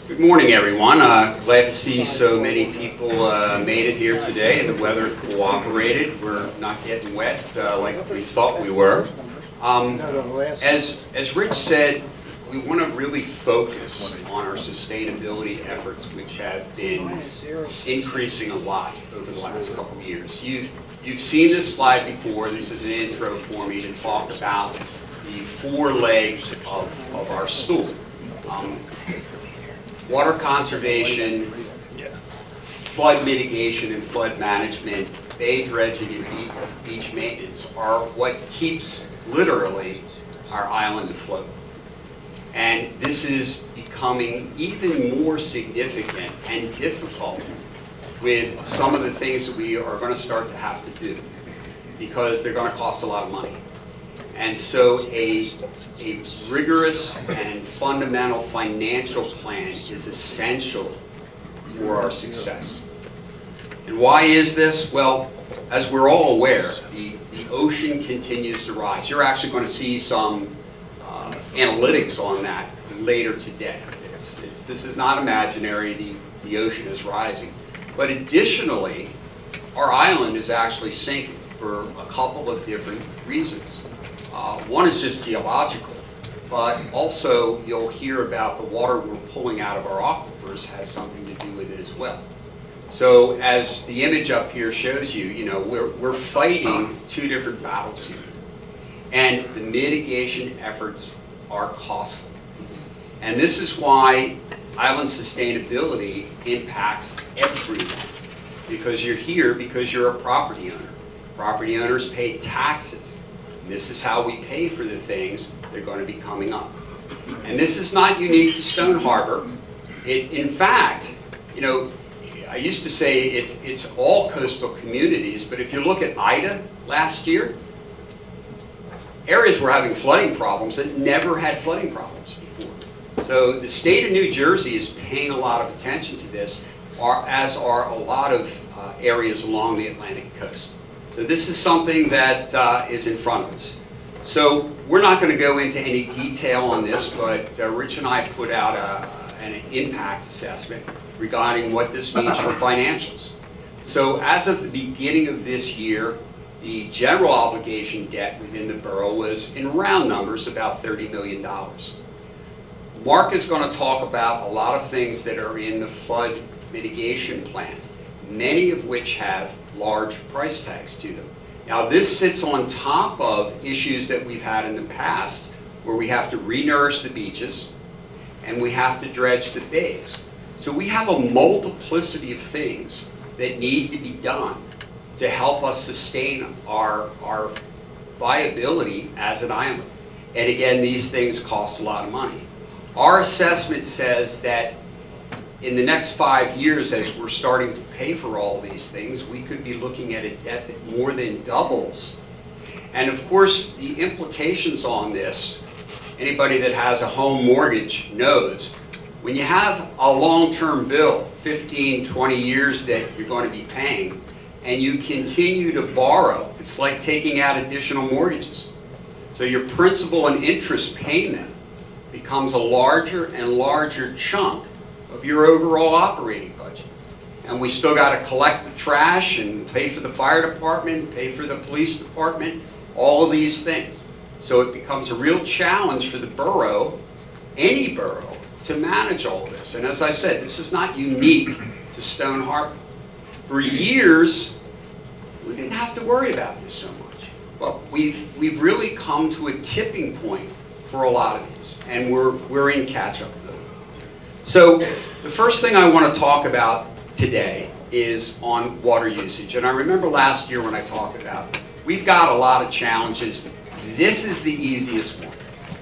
Good morning, everyone. Glad to see so many people made it here today, and the weather cooperated. We're not getting wet like we thought we were. As Rich said, we want to really focus on our sustainability efforts, which have been increasing a lot over the last couple of years. You've seen this slide before. This is an intro for me to talk about the four legs of our stool. Water conservation, flood mitigation and flood management, bay dredging and beach maintenance are what keeps, literally, our island afloat. And this is becoming even more significant and difficult with some of the things that we are going to start to have to do, because they're going to cost a lot of money. And so a rigorous and fundamental financial plan is essential for our success. And why is this? Well, as we're all aware, the ocean continues to rise. You're actually going to see some analytics on that later today. This is not imaginary. The ocean is rising. But additionally, our island is actually sinking for a couple of different reasons. One is just geological, but also you'll hear about the water we're pulling out of our aquifers has something to do with it as well. So as the image up here shows you, we're fighting two different battles here. And the mitigation efforts are costly. And this is why island sustainability impacts everyone. Because you're here because you're a property owner. Property owners pay taxes. This is how we pay for the things that are going to be coming up. And this is not unique to Stone Harbor. In fact, I used to say it's all coastal communities, but if you look at Ida last year, areas were having flooding problems that never had flooding problems before. So the state of New Jersey is paying a lot of attention to this, as are a lot of areas along the Atlantic coast. So this is something that is in front of us. So we're not going to go into any detail on this, but Rich and I put out an impact assessment regarding what this means for financials. So as of the beginning of this year, the general obligation debt within the borough was, in round numbers, about $30 million. Mark is going to talk about a lot of things that are in the flood mitigation plan, many of which have large price tags to them. Now this sits on top of issues that we've had in the past where we have to re-nourish the beaches and we have to dredge the bays. So we have a multiplicity of things that need to be done to help us sustain our viability as an island. And again, these things cost a lot of money. Our assessment says that in the next 5 years, as we're starting to pay for all these things, we could be looking at a debt that more than doubles. And of course, the implications on this, anybody that has a home mortgage knows, when you have a long-term bill, 15, 20 years that you're going to be paying, and you continue to borrow, it's like taking out additional mortgages. So your principal and interest payment becomes a larger and larger chunk of your overall operating budget. And we still got to collect the trash and pay for the fire department, pay for the police department, all of these things. So it becomes a real challenge for the borough, any borough, to manage all this. And as I said, this is not unique to Stone Harbor. For years, we didn't have to worry about this so much. But we've really come to a tipping point for a lot of these, and we're in catch-up mode. So the first thing I want to talk about today is on water usage. And I remember last year when I talked about, we've got a lot of challenges. This is the easiest one.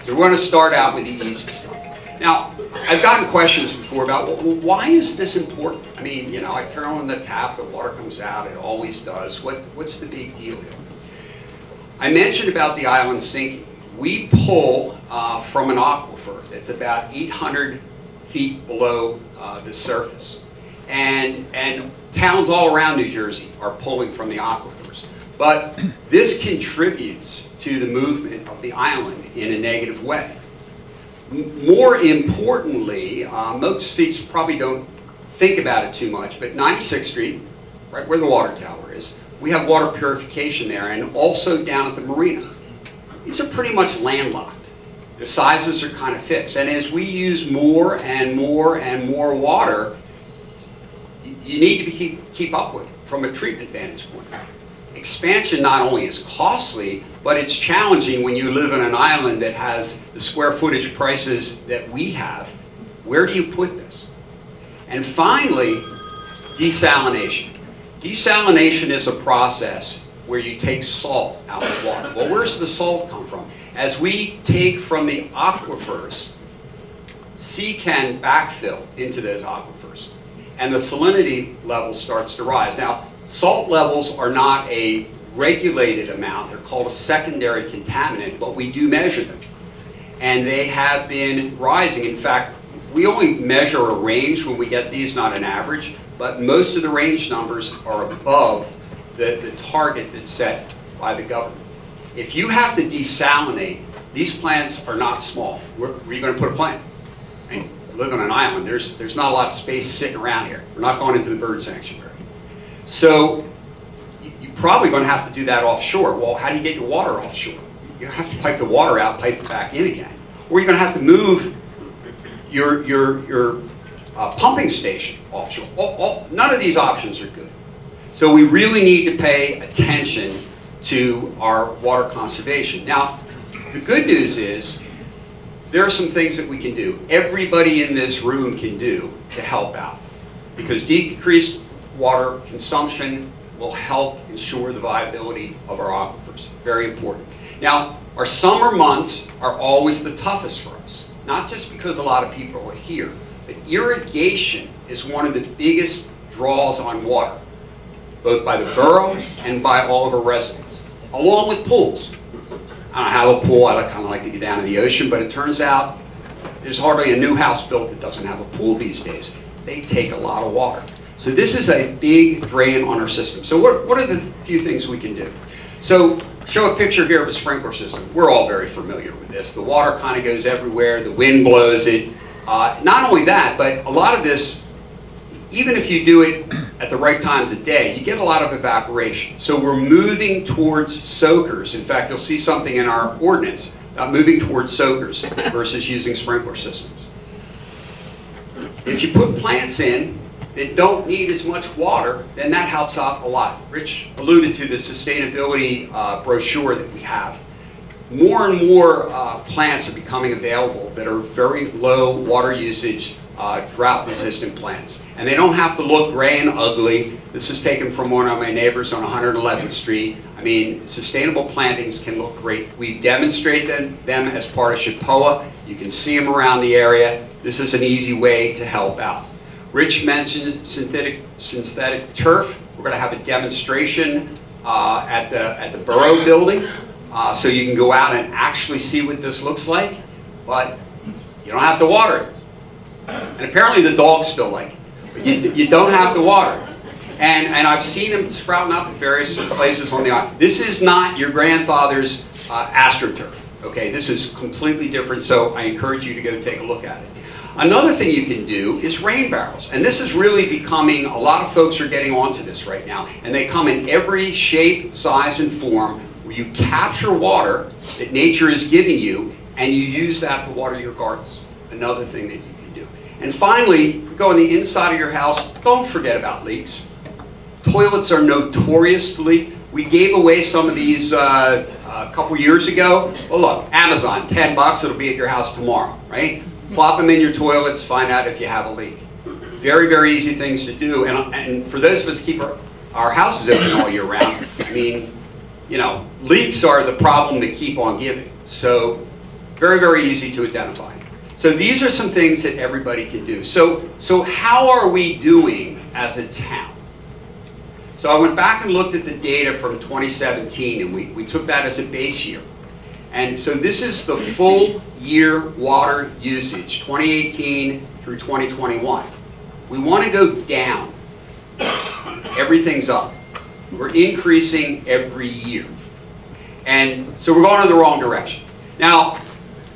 So we're going to start out with the easy stuff. Now, I've gotten questions before about, well, why is this important? I mean, I turn on the tap, the water comes out, it always does. What's the big deal here? I mentioned about the island sinking. We pull from an aquifer that's about 800 feet below the surface. And towns all around New Jersey are pulling from the aquifers. But this contributes to the movement of the island in a negative way. More importantly, most folks probably don't think about it too much, but 96th Street, right where the water tower is, we have water purification there, and also down at the marina. These are pretty much landlocked. The sizes are kind of fixed, and as we use more and more and more water, you need to keep up with it from a treatment vantage point. Expansion not only is costly, but it's challenging when you live in an island that has the square footage prices that we have. Where do you put this? And finally, desalination. Desalination is a process where you take salt out of water. Well, where's the salt come from? As we take from the aquifers, sea can backfill into those aquifers, and the salinity level starts to rise. Now, salt levels are not a regulated amount. They're called a secondary contaminant, but we do measure them. And they have been rising. In fact, we only measure a range when we get these, not an average, but most of the range numbers are above the target that's set by the government. If you have to desalinate, these plants are not small. Where are you going to put a plant? I mean, we live on an island. There's not a lot of space sitting around here. We're not going into the bird sanctuary. So you're probably going to have to do that offshore. Well, how do you get your water offshore? You have to pipe the water out, pipe it back in again. Or you're going to have to move your pumping station offshore. None of these options are good. So we really need to pay attention to our water conservation. Now, the good news is there are some things that we can do. Everybody in this room can do to help out, because decreased water consumption will help ensure the viability of our aquifers. Very important. Now, our summer months are always the toughest for us, not just because a lot of people are here, but irrigation is one of the biggest draws on water, both by the borough and by all of our residents, along with pools. I don't have a pool. I kind of like to get down to the ocean, but it turns out there's hardly a new house built that doesn't have a pool these days. They take a lot of water. So this is a big drain on our system. So what are the few things we can do? So show a picture here of a sprinkler system. We're all very familiar with this. The water kind of goes everywhere. The wind blows it. Not only that, but a lot of this, even if you do it at the right times of day, you get a lot of evaporation. So we're moving towards soakers. In fact, you'll see something in our ordinance about moving towards soakers versus using sprinkler systems. If you put plants in that don't need as much water, then that helps out a lot. Rich alluded to the sustainability brochure that we have. More and more plants are becoming available that are very low water usage, drought-resistant plants. And they don't have to look gray and ugly. This is taken from one of my neighbors on 111th Street. I mean, sustainable plantings can look great. We've demonstrated them as part of SHPOA. You can see them around the area. This is an easy way to help out. Rich mentioned synthetic turf. We're going to have a demonstration at the Borough building, so you can go out and actually see what this looks like, but you don't have to water it. And apparently the dogs still like it, but you don't have to water it. And I've seen them sprouting up in various places on the island. This is not your grandfather's AstroTurf. Okay, this is completely different, so I encourage you to go take a look at it. Another thing you can do is rain barrels, and this is really becoming, a lot of folks are getting onto this right now, and they come in every shape, size, and form, where you capture water that nature is giving you, and you use that to water your gardens. Another thing that you can do. And finally, if we go on the inside of your house, don't forget about leaks. Toilets are notorious to leak. We gave away some of these a couple years ago. Well, look, Amazon, $10, it'll be at your house tomorrow, right? Plop them in your toilets, find out if you have a leak. Very, very easy things to do. And for those of us who keep our houses open all year round, I mean, you know, leaks are the problem that keep on giving. So very, very easy to identify. So these are some things that everybody can do. So how are we doing as a town? So I went back and looked at the data from 2017, and we took that as a base year. And so this is the full year water usage, 2018 through 2021. We want to go down. Everything's up. We're increasing every year. And so we're going in the wrong direction. Now,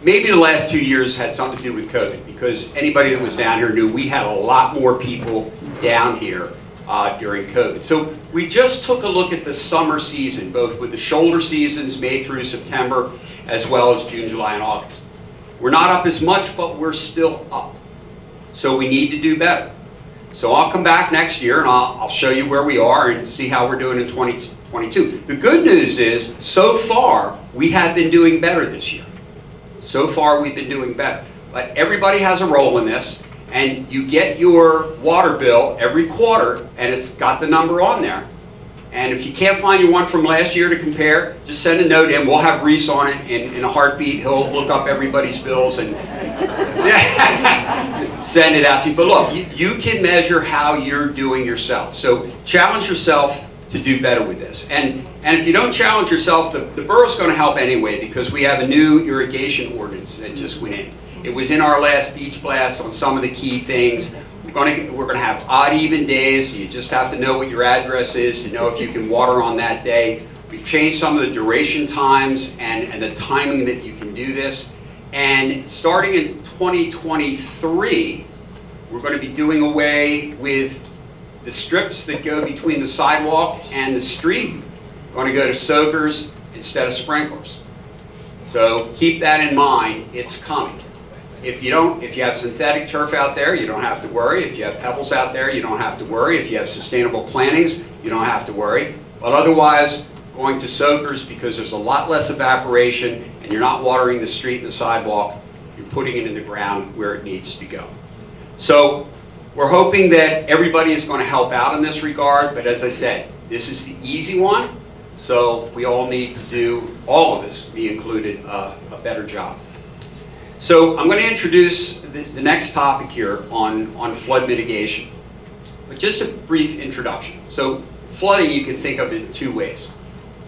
maybe the last 2 years had something to do with COVID, because anybody that was down here knew we had a lot more people down here during COVID. So we just took a look at the summer season, both with the shoulder seasons, May through September, as well as June, July, and August. We're not up as much, but we're still up. So we need to do better. So I'll come back next year and I'll show you where we are and see how we're doing in 2022. The good news is, so far, we have been doing better this year. So far, we've been doing better. But everybody has a role in this, and you get your water bill every quarter, and it's got the number on there. And if you can't find your one from last year to compare, just send a note in. We'll have Reese on it in a heartbeat. He'll look up everybody's bills and send it out to you. But look, you can measure how you're doing yourself. So challenge yourself to do better with this. And if you don't challenge yourself, the borough's going to help anyway, because we have a new irrigation ordinance that just went in. It was in our last beach blast on some of the key things. We're going to have odd, even days, so you just have to know what your address is to know if you can water on that day. We've changed some of the duration times and the timing that you can do this. And starting in 2023, we're going to be doing away with the strips that go between the sidewalk and the street. We're going to go to soakers instead of sprinklers. So keep that in mind, it's coming. If you have synthetic turf out there, you don't have to worry. If you have pebbles out there, you don't have to worry. If you have sustainable plantings, you don't have to worry. But otherwise, going to soakers, because there's a lot less evaporation and you're not watering the street and the sidewalk, you're putting it in the ground where it needs to go. So we're hoping that everybody is going to help out in this regard, but as I said, this is the easy one, so we all need to do, all of us, me included, a better job. So I'm going to introduce the next topic here on flood mitigation. But just a brief introduction. So flooding you can think of it in two ways.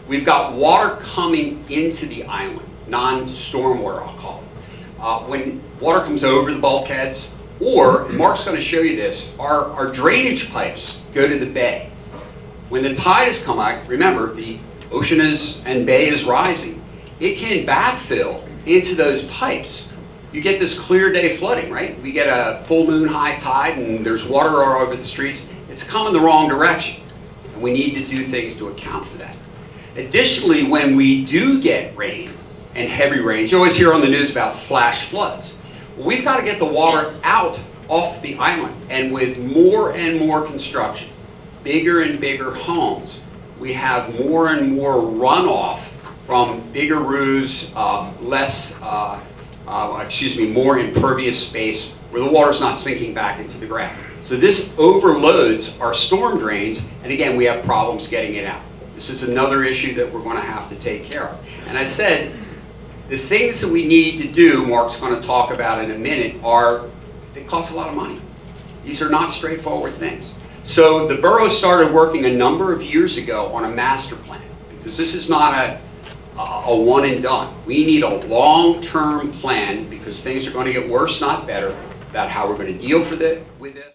We've got water coming into the island, non-stormwater I'll call it. When water comes over the bulkheads, or, and Mark's going to show you this, our drainage pipes go to the bay. When the tide has come out, remember the ocean and bay is rising, it can backfill into those pipes. You get this clear day flooding, right? We get a full moon high tide and there's water all over the streets. It's coming the wrong direction, and we need to do things to account for that. Additionally, when we do get rain and heavy rains, you always hear on the news about flash floods. Well, we've got to get the water out off the island, and with more and more construction, bigger and bigger homes, we have more and more runoff from bigger roofs, more impervious space where the water's not sinking back into the ground. So this overloads our storm drains, and again, we have problems getting it out. This is another issue that we're going to have to take care of. And I said, the things that we need to do, Mark's going to talk about in a minute, they cost a lot of money. These are not straightforward things. So the borough started working a number of years ago on a master plan, because this is not a one and done. We need a long-term plan, because things are going to get worse, not better, about how we're going to deal with this.